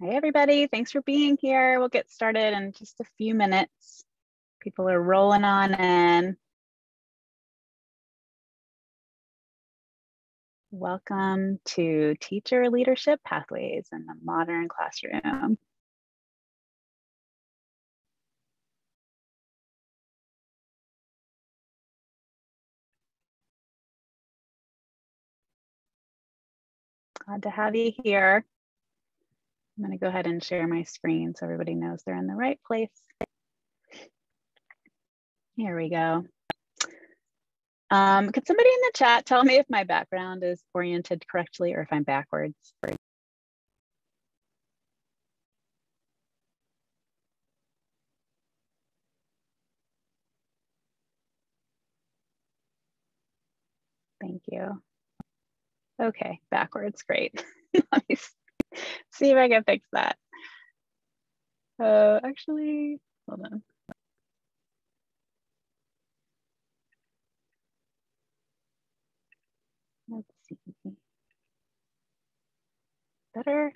Hi, everybody. Thanks for being here. We'll get started in just a few minutes. People are rolling on in. Welcome to Teacher Leadership Pathways in the Modern Classroom. Glad to have you here. I'm going to go ahead and share my screen so everybody knows they're in the right place. Here we go. Could somebody in the chat tell me if my background is oriented correctly or if I'm backwards? Thank you. Okay, backwards, great. Let me see if I can fix that. Actually, hold on. Let's see. Better?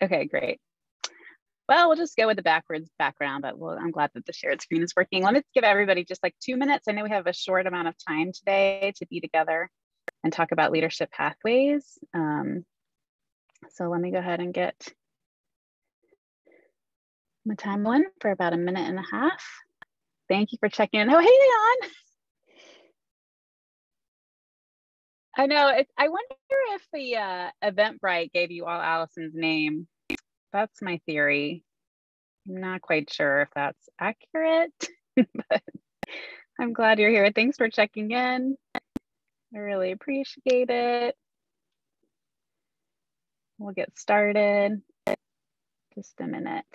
Okay, great. Well, we'll just go with the backwards background, but I'm glad that the shared screen is working. Let me give everybody just like 2 minutes. I know we have a short amount of time today to be together and talk about leadership pathways. So let me go ahead and get my timeline for about 1.5 minutes. Thank you for checking in. Oh, hey, Leon. I know, I wonder if the Eventbrite gave you all Allison's name. That's my theory. I'm not quite sure if that's accurate, but I'm glad you're here. Thanks for checking in. I really appreciate it. We'll get started. Just a minute.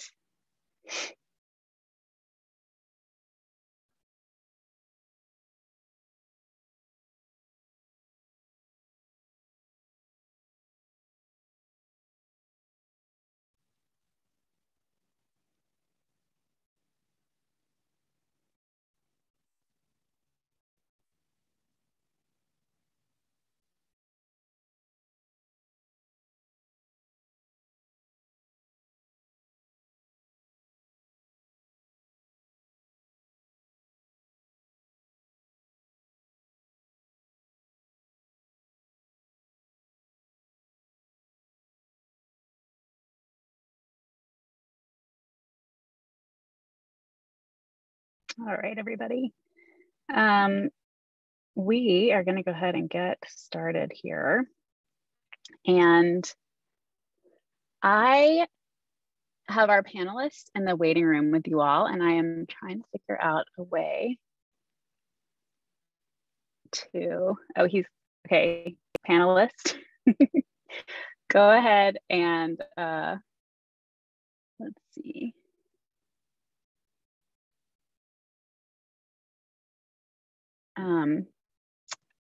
All right, everybody. We are going to go ahead and get started here. And I have our panelists in the waiting room with you all, and I am trying to figure out a way to, oh, he's, okay, panelist. Go ahead and let's see.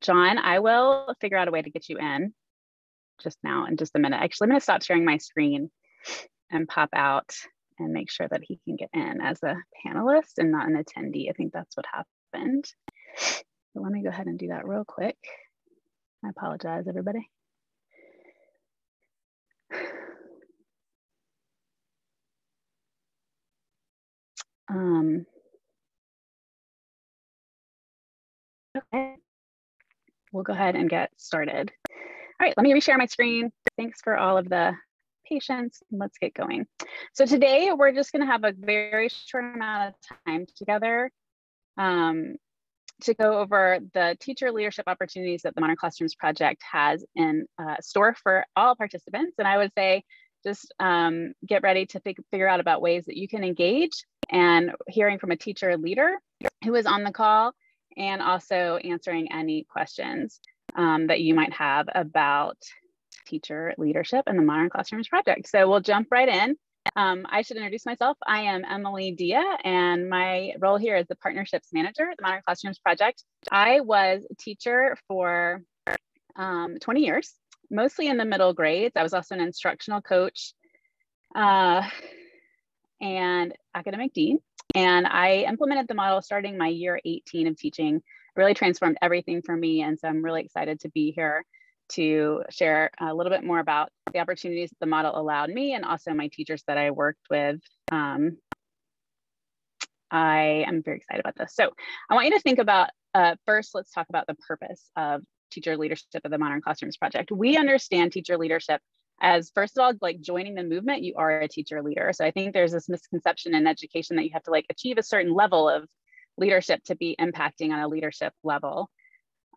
John, I will figure out a way to get you in just now in just a minute. Actually, I'm going to stop sharing my screen and pop out and make sure that he can get in as a panelist and not an attendee. I think that's what happened. So let me go ahead and do that real quick. I apologize, everybody. Okay, we'll go ahead and get started. All right, let me reshare my screen. Thanks for all of the patience. Let's get going. So today we're just going to have a very short amount of time together to go over the teacher leadership opportunities that the Modern Classrooms Project has in store for all participants. And I would say just get ready to figure out about ways that you can engage, and hearing from a teacher leader who is on the call, and also answering any questions that you might have about teacher leadership and the Modern Classrooms Project. So we'll jump right in. I should introduce myself. I am Emily Dia, and my role here is the Partnerships Manager at the Modern Classrooms Project. I was a teacher for 20 years, mostly in the middle grades. I was also an instructional coach and academic dean. And I implemented the model starting my year 18 of teaching. It really transformed everything for me. And so I'm really excited to be here to share a little bit more about the opportunities that the model allowed me and also my teachers that I worked with. I am very excited about this. So I want you to think about, first, let's talk about the purpose of teacher leadership of the Modern Classrooms Project. We understand teacher leadership as, first of all, like joining the movement, you are a teacher leader. So I think there's this misconception in education that you have to like achieve a certain level of leadership to be impacting on a leadership level.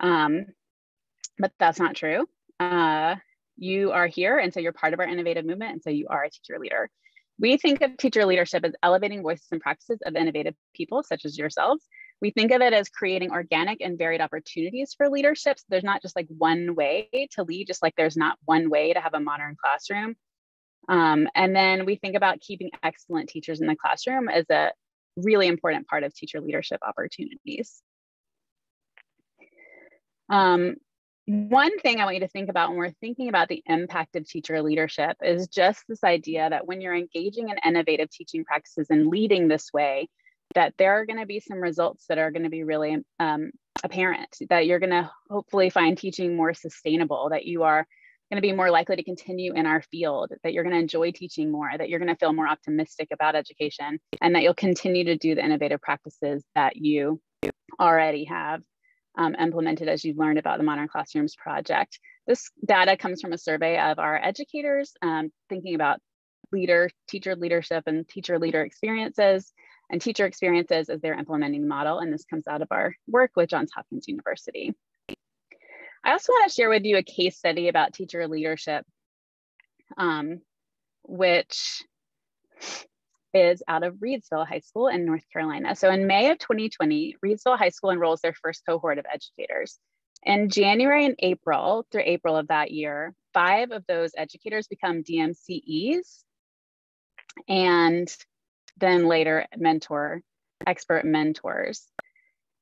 But that's not true. You are here, and so you're part of our innovative movement, and so you are a teacher leader. We think of teacher leadership as elevating voices and practices of innovative people, such as yourselves. We think of it as creating organic and varied opportunities for leadership. So there's not just like one way to lead, just like there's not one way to have a modern classroom. And then we think about keeping excellent teachers in the classroom as a really important part of teacher leadership opportunities. One thing I want you to think about when we're thinking about the impact of teacher leadership is just this idea that when you're engaging in innovative teaching practices and leading this way, that there are going to be some results that are going to be really apparent, that you're going to hopefully find teaching more sustainable, that you are going to be more likely to continue in our field, that you're going to enjoy teaching more, that you're going to feel more optimistic about education, and that you'll continue to do the innovative practices that you already have implemented as you've learned about the Modern Classrooms Project. This data comes from a survey of our educators, thinking about teacher leadership and teacher leader experiences and teacher experiences as they're implementing the model. And this comes out of our work with Johns Hopkins University. I also want to share with you a case study about teacher leadership, which is out of Reidsville High School in North Carolina. So in May of 2020, Reidsville High School enrolls their first cohort of educators. In January and April, through April of that year, 5 of those educators become DMCEs and then later expert mentors.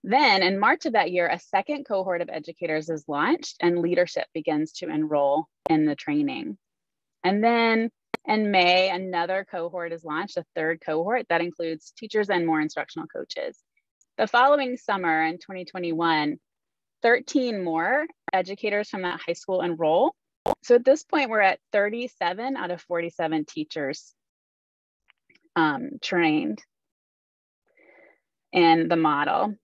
Then in March of that year, a second cohort of educators is launched and leadership begins to enroll in the training. And then in May, another cohort is launched, a third cohort that includes teachers and more instructional coaches. The following summer in 2021, 13 more educators from that high school enroll. So at this point, we're at 37 out of 47 teachers trained in the model.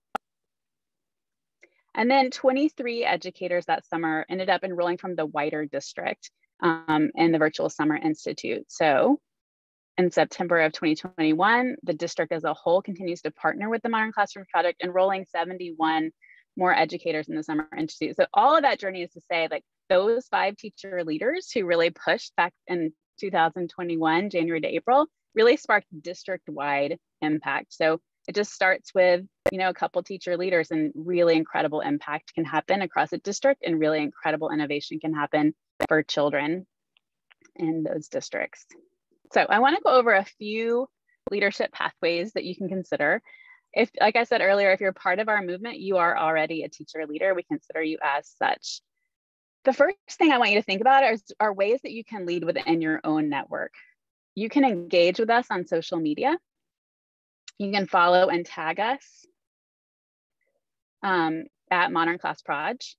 And then 23 educators that summer ended up enrolling from the wider district in the Virtual Summer Institute. So in September of 2021, the district as a whole continues to partner with the Modern Classroom Project, enrolling 71 more educators in the Summer Institute. So all of that journey is to say, like, those 5 teacher leaders who really pushed back in 2021, January to April, really sparked district-wide impact. So it just starts with, a couple teacher leaders, and really incredible impact can happen across a district, and really incredible innovation can happen for children in those districts. So I want to go over a few leadership pathways that you can consider. If, like I said earlier, if you're part of our movement, you are already a teacher leader. We consider you as such. The first thing I want you to think about are ways that you can lead within your own network. You can engage with us on social media. You can follow and tag us at Modern Class Proj,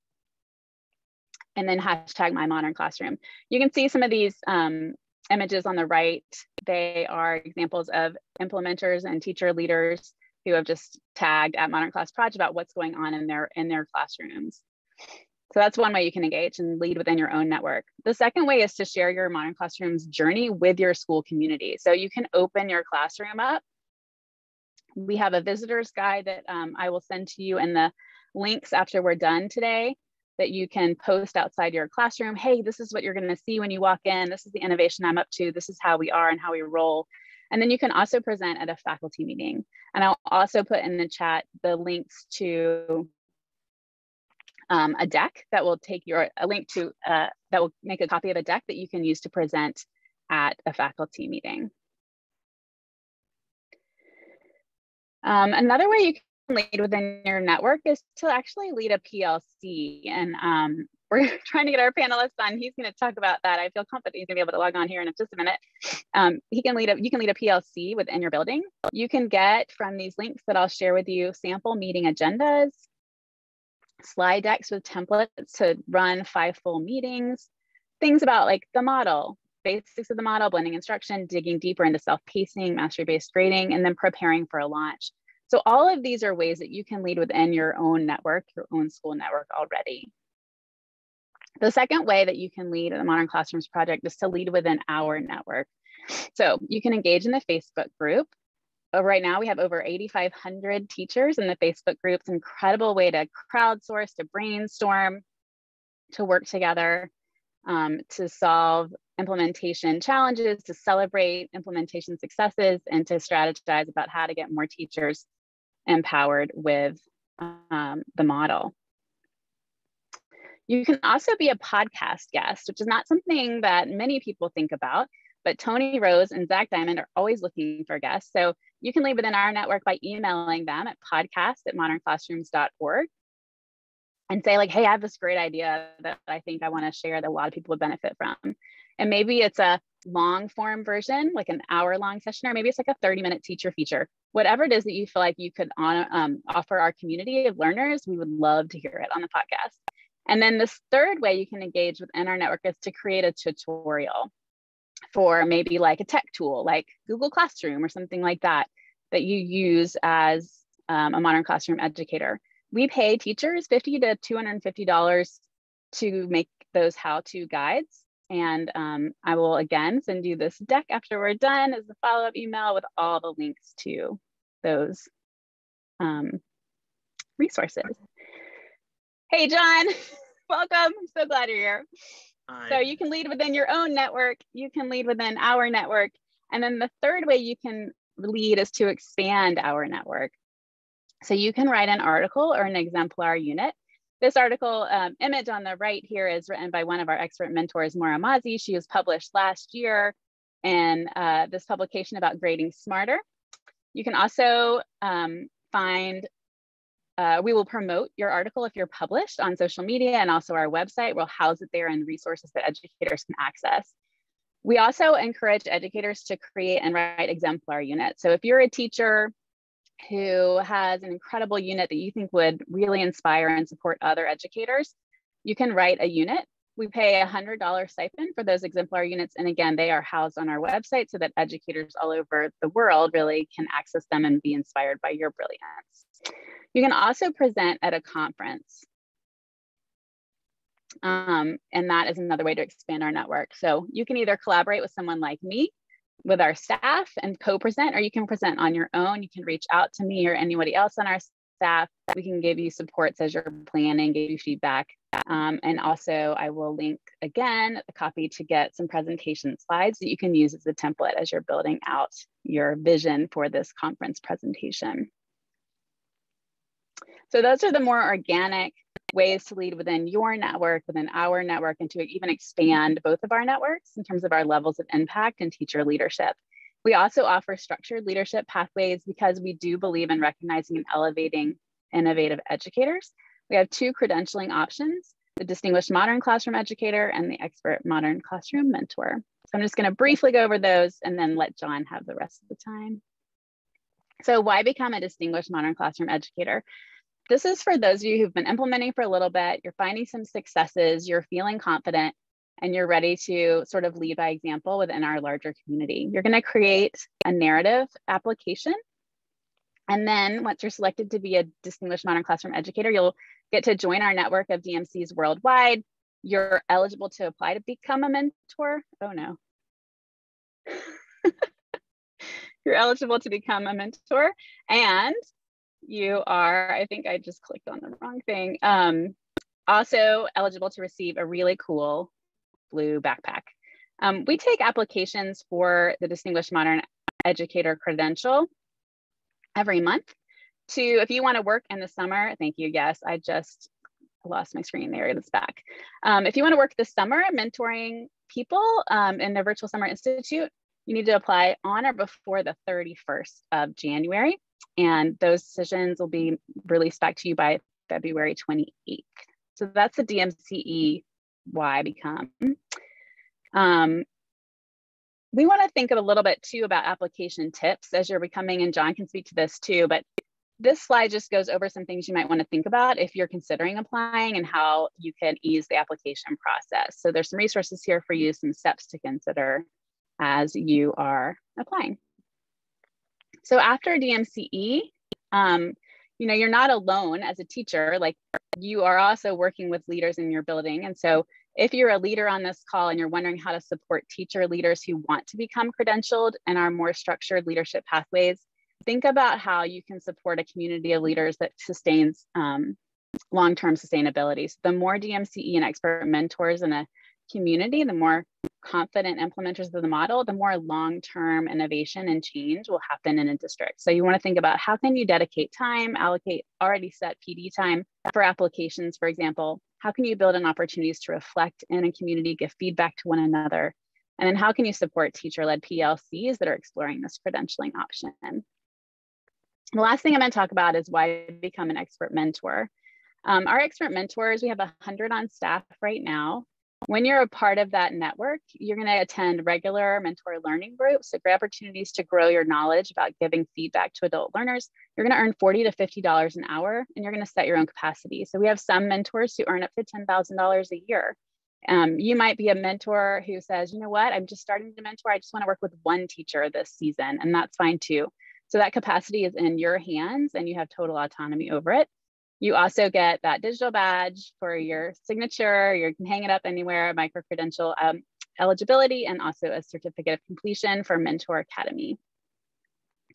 and then hashtag My Modern Classroom. You can see some of these images on the right. They are examples of implementers and teacher leaders who have just tagged at Modern Class Proj about what's going on in their classrooms. So that's one way you can engage and lead within your own network. The second way is to share your Modern Classrooms journey with your school community. So you can open your classroom up. We have a visitor's guide that I will send to you in the links after we're done today, that you can post outside your classroom. Hey, this is what you're going to see when you walk in. This is the innovation I'm up to. This is how we are and how we roll. And then you can also present at a faculty meeting. And I'll also put in the chat the links to a deck that will take a link to that will make a copy of a deck that you can use to present at a faculty meeting. Another way you can lead within your network is to actually lead a PLC. And we're trying to get our panelist on. He's going to talk about that. I feel confident he's going to be able to log on here in just a minute. You can lead a PLC within your building. You can get from these links that I'll share with you sample meeting agendas, slide decks with templates to run 5 full meetings, things about like the model, basics of the model, blending instruction, digging deeper into self-pacing, mastery-based grading, and then preparing for a launch. So all of these are ways that you can lead within your own network, your own school network already. The second way that you can lead in the Modern Classrooms project is to lead within our network. So you can engage in the Facebook group. Right now we have over 8,500 teachers in the Facebook group. It's an incredible way to crowdsource, to brainstorm, to work together, to solve implementation challenges, to celebrate implementation successes, and to strategize about how to get more teachers empowered with the model. You can also be a podcast guest, which is not something that many people think about, but Tony Rose and Zach Diamond are always looking for guests. So you can lead within our network by emailing them at podcast@modernclassrooms.org and say like, hey, I have this great idea that I think I want to share that a lot of people would benefit from. And maybe it's a long form version, like an hour-long session, or maybe it's like a 30-minute teacher feature. Whatever it is that you feel like you could offer our community of learners, we would love to hear it on the podcast. And then this third way you can engage within our network is to create a tutorial for maybe like a tech tool, like Google Classroom or something like that, that you use as a Modern Classroom educator. We pay teachers $50 to $250 to make those how-to guides. And I will again send you this deck after we're done as a follow-up email with all the links to those resources. Hey, John, welcome. I'm so glad you're here. Hi. So you can lead within your own network. You can lead within our network. And then the third way you can lead is to expand our network. So you can write an article or an exemplar unit. This article image on the right here is written by one of our expert mentors, Maura Mazzi. She was published last year in this publication about grading smarter. You can also we will promote your article if you're published on social media, and also our website. We'll house it there and resources that educators can access. We also encourage educators to create and write exemplar units. So if you're a teacher who has an incredible unit that you think would really inspire and support other educators, you can write a unit. We pay a $100 stipend for those exemplar units. And again, they are housed on our website so that educators all over the world really can access them and be inspired by your brilliance. You can also present at a conference. And that is another way to expand our network. So you can either collaborate with someone like me, with our staff, and co-present, or you can present on your own. You can reach out to me or anybody else on our staff. We can give you supports as you're planning, give you feedback. And also I will link again a copy to get some presentation slides that you can use as a template as you're building out your vision for this conference presentation. So those are the more organic ways to lead within your network, within our network, and to even expand both of our networks in terms of our levels of impact and teacher leadership. We also offer structured leadership pathways because we do believe in recognizing and elevating innovative educators. We have 2 credentialing options, the Distinguished Modern Classroom Educator and the Expert Modern Classroom Mentor. So I'm just going to briefly go over those and then let John have the rest of the time. So why become a Distinguished Modern Classroom Educator? This is for those of you who've been implementing for a little bit, you're finding some successes, you're feeling confident, and you're ready to sort of lead by example within our larger community. You're going to create a narrative application. And then once you're selected to be a Distinguished Modern Classroom Educator, you'll get to join our network of DMCs worldwide. You're eligible to apply to become a mentor. Oh no. You're eligible to become a mentor, and you are, I think I just clicked on the wrong thing, also eligible to receive a really cool blue backpack. We take applications for the Distinguished Modern Educator credential every month. If you want to work in the summer, thank you, yes, I just lost my screen there, it's back. If you want to work this summer mentoring people in the Virtual Summer Institute, you need to apply on or before the 31st of January. and those decisions will be released back to you by February 28th. So that's the DMCE why become. We want to think a little bit too about application tips as you're becoming, and John can speak to this too, but this slide just goes over some things you might want to think about if you're considering applying and how you can ease the application process. So there's some resources here for you, some steps to consider as you are applying. So after DMCE, you're not alone as a teacher, like you are also working with leaders in your building. And so if you're a leader on this call and you're wondering how to support teacher leaders who want to become credentialed and are more structured leadership pathways, think about how you can support a community of leaders that sustains long-term sustainability. So the more DMCE and expert mentors in a community, the more confident implementers of the model, the more long-term innovation and change will happen in a district. So you want to think about how can you dedicate time, allocate already set PD time for applications, for example. How can you build in opportunities to reflect in a community, give feedback to one another? And then how can you support teacher-led PLCs that are exploring this credentialing option? The last thing I'm going to talk about is why become an expert mentor. Our expert mentors, we have 100 on staff right now. When you're a part of that network, you're going to attend regular mentor learning groups, so great opportunities to grow your knowledge about giving feedback to adult learners. You're going to earn $40 to $50 an hour, and you're going to set your own capacity. So we have some mentors who earn up to $10,000 a year. You might be a mentor who says, you know what, I'm just starting to mentor. I just want to work with one teacher this season, and that's fine too. So that capacity is in your hands and you have total autonomy over it. You also get that digital badge for your signature. You can hang it up anywhere, micro-credential eligibility, and also a certificate of completion for Mentor Academy.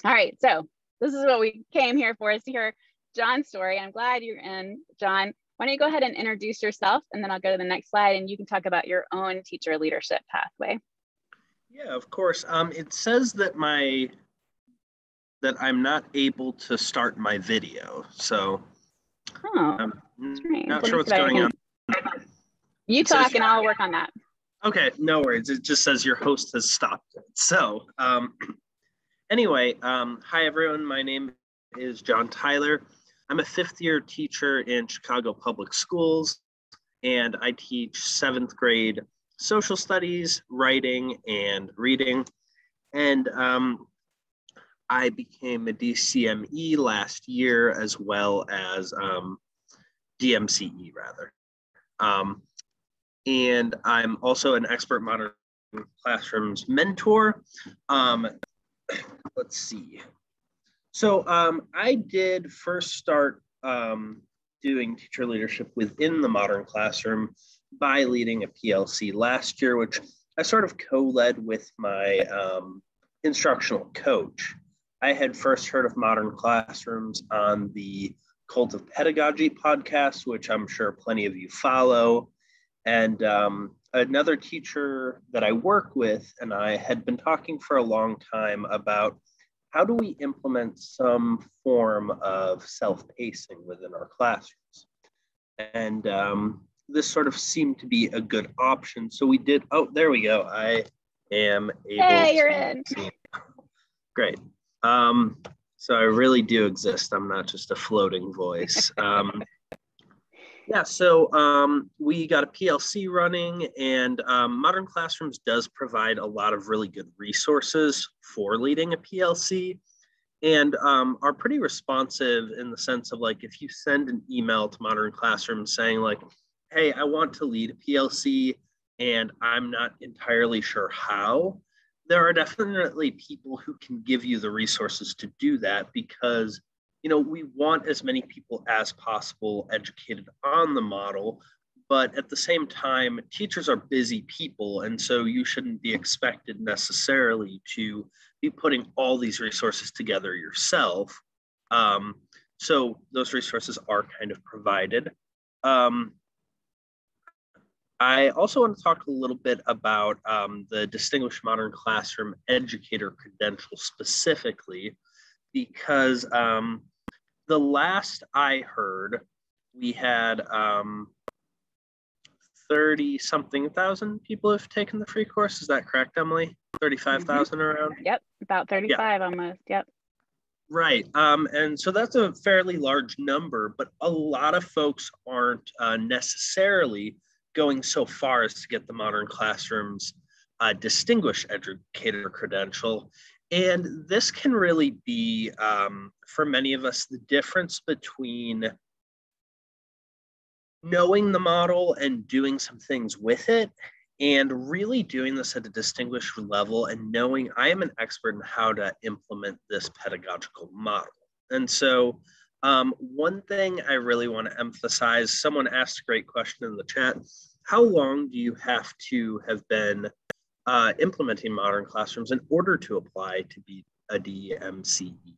All right, so this is what we came here for, is to hear John's story. I'm glad you're in. John, why don't you go ahead and introduce yourself, and then I'll go to the next slide and you can talk about your own teacher leadership pathway. Yeah, of course. It says that I'm not able to start my video, so I'm not sure what's going on. You talk and I'll work on that. Okay, no worries. It just says your host has stopped it. So anyway, hi everyone. My name is John Tyler. I'm a fifth-year teacher in Chicago Public Schools, and I teach 7th grade social studies, writing, and reading. And I became a DCME last year, as well as DMCE rather. And I'm also an expert modern classrooms mentor. Let's see. So I did first start doing teacher leadership within the modern classroom by leading a PLC last year, which I sort of co-led with my instructional coach. I had first heard of modern classrooms on the Cult of Pedagogy podcast, which I'm sure plenty of you follow. And another teacher that I work with and I had been talking for a long time about how do we implement some form of self-pacing within our classrooms. And this sort of seemed to be a good option. So we did, oh, there we go. I am able Hey, you're in. Great. So I really do exist. I'm not just a floating voice. Yeah, so we got a PLC running, and Modern Classrooms does provide a lot of really good resources for leading a PLC, and are pretty responsive in the sense of, like, if you send an email to Modern Classrooms saying like, hey, I want to lead a PLC and I'm not entirely sure how, there are definitely people who can give you the resources to do that, because we want as many people as possible educated on the model, but at the same time, teachers are busy people, and so you shouldn't be expected necessarily to be putting all these resources together yourself. So those resources are kind of provided. I also want to talk a little bit about the Distinguished Modern Classroom Educator Credential specifically, because the last I heard, we had 30-something thousand people have taken the free course. Is that correct, Emily? 35,000 around? Yep, about 35 almost, yep. Right. And so that's a fairly large number, but a lot of folks aren't necessarily going so far as to get the Modern Classroom's distinguished educator credential. And this can really be, for many of us, the difference between knowing the model and doing some things with it, and really doing this at a distinguished level and knowing I am an expert in how to implement this pedagogical model. And so one thing I really want to emphasize, someone asked a great question in the chat, how long do you have to have been implementing modern classrooms in order to apply to be a DMCE?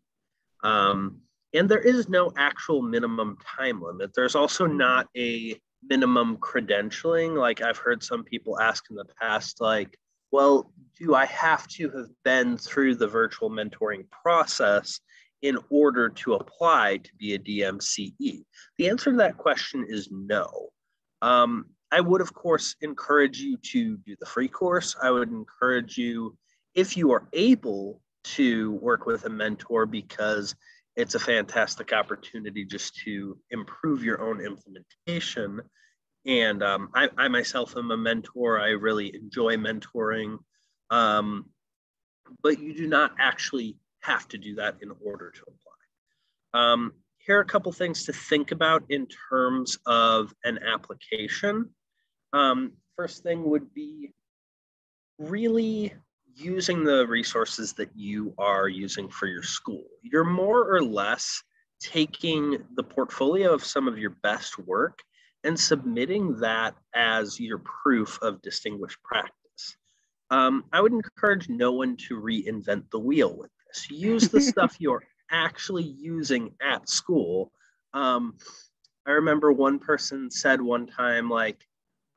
And there is no actual minimum time limit. There's also not a minimum credentialing. Like I've heard some people ask in the past, like, well, do I have to have been through the virtual mentoring process in order to apply to be a DMCE? The answer to that question is no. I would, of course, encourage you to do the free course. I would encourage you, if you are able, to work with a mentor, because it's a fantastic opportunity just to improve your own implementation. And I myself am a mentor. I really enjoy mentoring, but you do not actually have to do that in order to apply. Here are a couple things to think about in terms of an application. First thing would be really using the resources that you are using for your school. You're more or less taking the portfolio of some of your best work and submitting that as your proof of distinguished practice. I would encourage no one to reinvent the wheel with this. Use the stuff you're actually using at school. I remember one person said one time, like,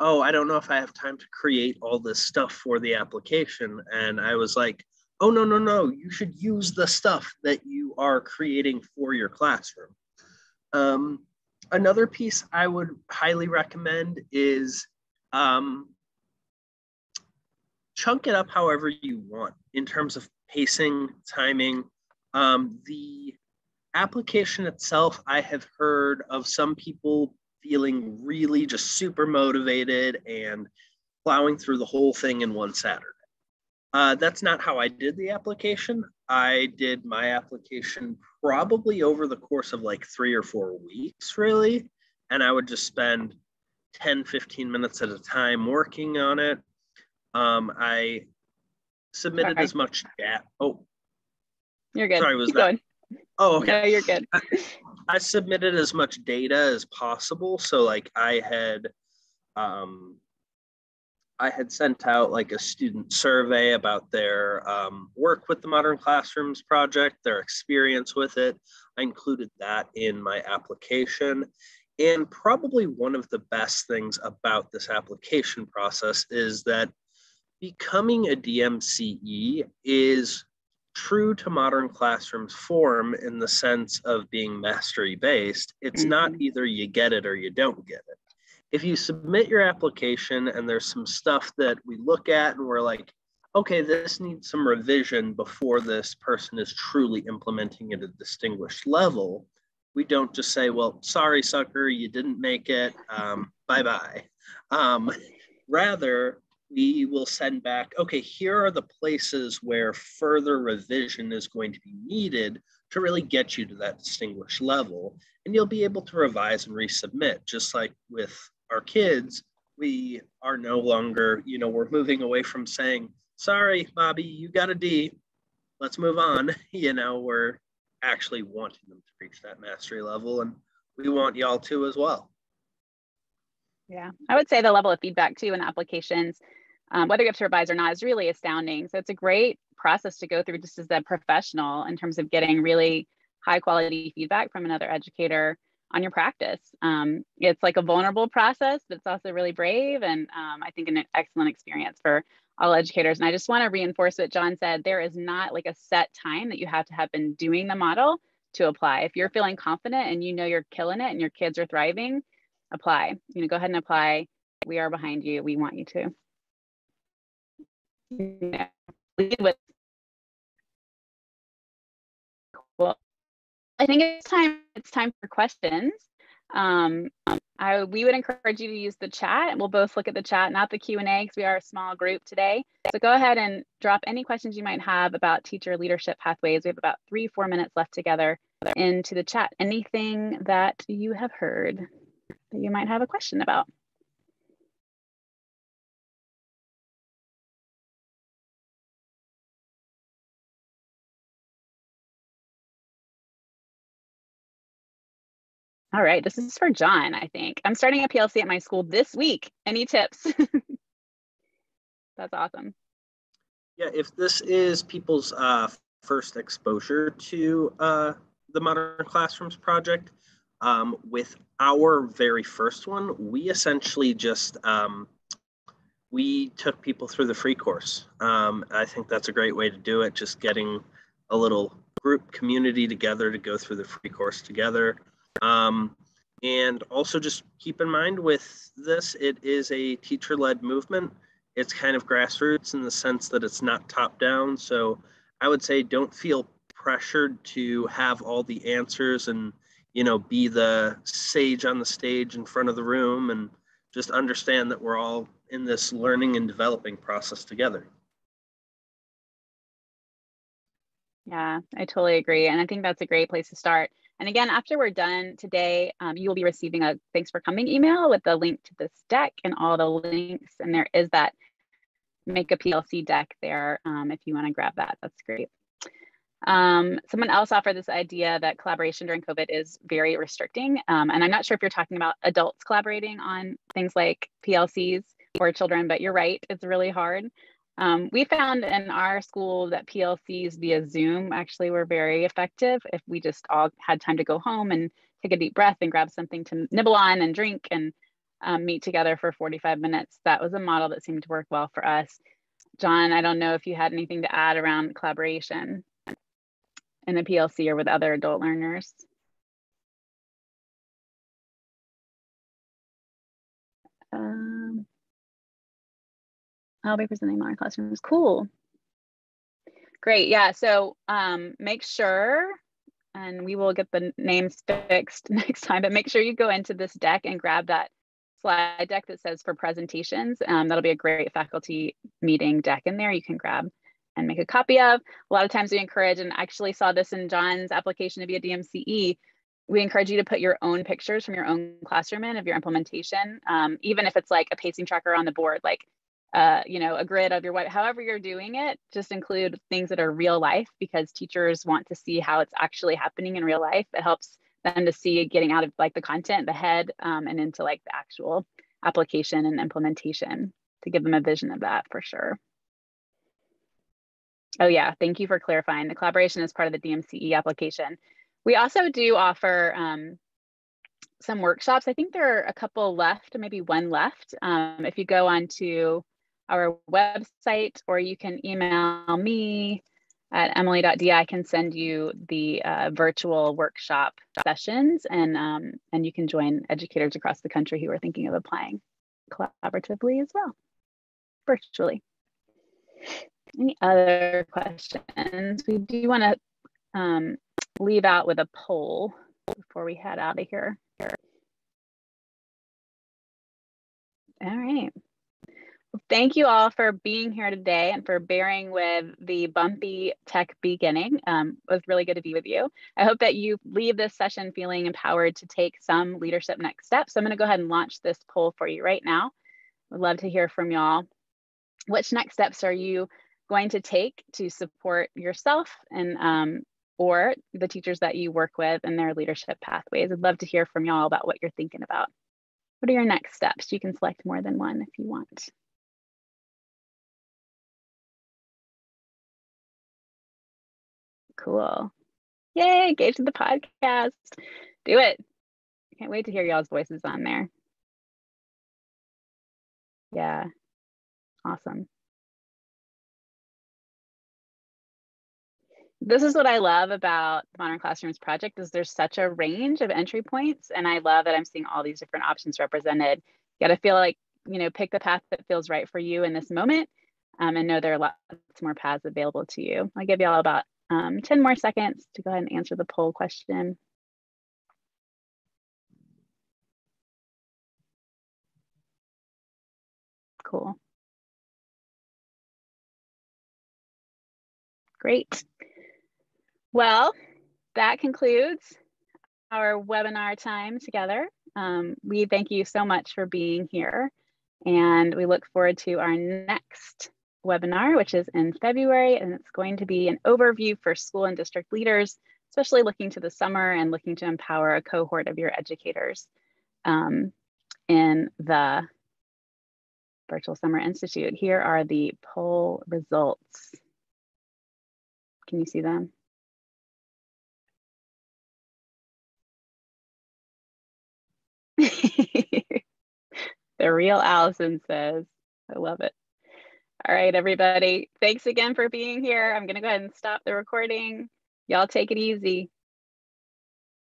oh, I don't know if I have time to create all this stuff for the application. And I was like, oh, no, you should use the stuff that you are creating for your classroom. Another piece I would highly recommend is chunk it up however you want in terms of pacing, timing. The application itself, I have heard of some people feeling really just super motivated and plowing through the whole thing in one Saturday. That's not how I did the application. I did my application probably over the course of like 3 or 4 weeks, really. And I would just spend 10, 15 minutes at a time working on it. I submitted as much data. Oh, you're good. Sorry, was Keep that? Going. Oh, okay. No, you're good. I submitted as much data as possible. So like I had sent out like a student survey about their work with the Modern Classrooms project, their experience with it. I included that in my application. And probably one of the best things about this application process is that becoming a DMCE is true to Modern Classroom's form in the sense of being mastery based. It's not either you get it or you don't get it. If you submit your application and there's some stuff that we look at and we're like, okay, this needs some revision before this person is truly implementing at a distinguished level, we don't just say, well, sorry, sucker, you didn't make it, bye-bye. Rather, we will send back, okay, here are the places where further revision is going to be needed to really get you to that distinguished level. And you'll be able to revise and resubmit. Just like with our kids, we are no longer, we're moving away from saying, sorry, Bobby, you got a D, let's move on. We're actually wanting them to reach that mastery level, and we want y'all to as well. Yeah, I would say the level of feedback too in applications, whether you have to revise or not, is really astounding. So it's a great process to go through just as a professional in terms of getting really high quality feedback from another educator on your practice. It's like a vulnerable process, but it's also really brave, and I think an excellent experience for all educators. And I just want to reinforce what John said. There is not like a set time that you have to have been doing the model to apply. If you're feeling confident and you're killing it and your kids are thriving, apply. Go ahead and apply. We are behind you. We want you to. Lead with Well, I think it's time for questions. We would encourage you to use the chat. We'll both look at the chat, not the Q&A, because we are a small group today. So go ahead and drop any questions you might have about teacher leadership pathways. We have about 3-4 minutes left together into the chat. Anything that you have heard that you might have a question about. All right, this is for John, I think. I'm starting a PLC at my school this week. Any tips? That's awesome. Yeah, if this is people's first exposure to the Modern Classrooms project, with our very first one, we essentially just we took people through the free course. I think that's a great way to do it, just getting a little group community together to go through the free course together. And also just keep in mind with this, it is a teacher-led movement. It's kind of grassroots in the sense that it's not top down. So I would say don't feel pressured to have all the answers and, you know, be the sage on the stage in front of the room, and just understand that we're all in this learning and developing process together. Yeah, I totally agree. And I think that's a great place to start. And again, after we're done today, you will be receiving a thanks for coming email with the link to this deck and all the links. And there is that Make a PLC deck there if you want to grab that. That's great. Someone else offered this idea that collaboration during COVID is very restricting. And I'm not sure if you're talking about adults collaborating on things like PLCs or children, but you're right, it's really hard. We found in our school that PLCs via Zoom actually were very effective if we just all had time to go home and take a deep breath and grab something to nibble on and drink and meet together for 45 minutes. That was a model that seemed to work well for us. John, I don't know if you had anything to add around collaboration in a PLC or with other adult learners. I'll be presenting Modern Classrooms. Cool. Great. Yeah. So make sure, and we will get the names fixed next time, but make sure you go into this deck and grab that slide deck that says for presentations. That'll be a great faculty meeting deck in there you can grab and make a copy of. A lot of times we encourage, and actually saw this in John's application to be a DMCE, we encourage you to put your own pictures from your own classroom in of your implementation, even if it's like a pacing tracker on the board, like you know, a grid of your what, however you're doing it, just include things that are real life, because teachers want to see how it's actually happening in real life. It helps them to see getting out of like the content, the head, and into like the actual application and implementation, to give them a vision of that for sure. Oh yeah, thank you for clarifying. The collaboration is part of the DMCE application. We also do offer some workshops. I think there are a couple left, or maybe one left. If you go onto our website, or you can email me at emily.d, I can send you the virtual workshop sessions, and you can join educators across the country who are thinking of applying collaboratively as well, virtually. Any other questions? We do want to leave out with a poll before we head out of here. All right. Well, thank you all for being here today and for bearing with the bumpy tech beginning. It was really good to be with you. I hope that you leave this session feeling empowered to take some leadership next steps. So I'm going to go ahead and launch this poll for you right now. I'd love to hear from y'all. Which next steps are you going to take to support yourself and or the teachers that you work with in their leadership pathways? I'd love to hear from y'all about what you're thinking about. What are your next steps? You can select more than one if you want. Cool. Yay, engage with the podcast. Do it. Can't wait to hear y'all's voices on there. Yeah, awesome. This is what I love about the Modern Classrooms project, is there's such a range of entry points, and I love that I'm seeing all these different options represented. You gotta feel like, you know, pick the path that feels right for you in this moment, and know there are lots more paths available to you. I'll give y'all about 10 more seconds to go ahead and answer the poll question. Cool. Great. Well, that concludes our webinar time together. We thank you so much for being here, and we look forward to our next webinar, which is in February, and it's going to be an overview for school and district leaders, especially looking to the summer and looking to empower a cohort of your educators in the Virtual Summer Institute. Here are the poll results. Can you see them? The real Allison says, I love it. All right, everybody. Thanks again for being here. I'm going to go ahead and stop the recording. Y'all take it easy.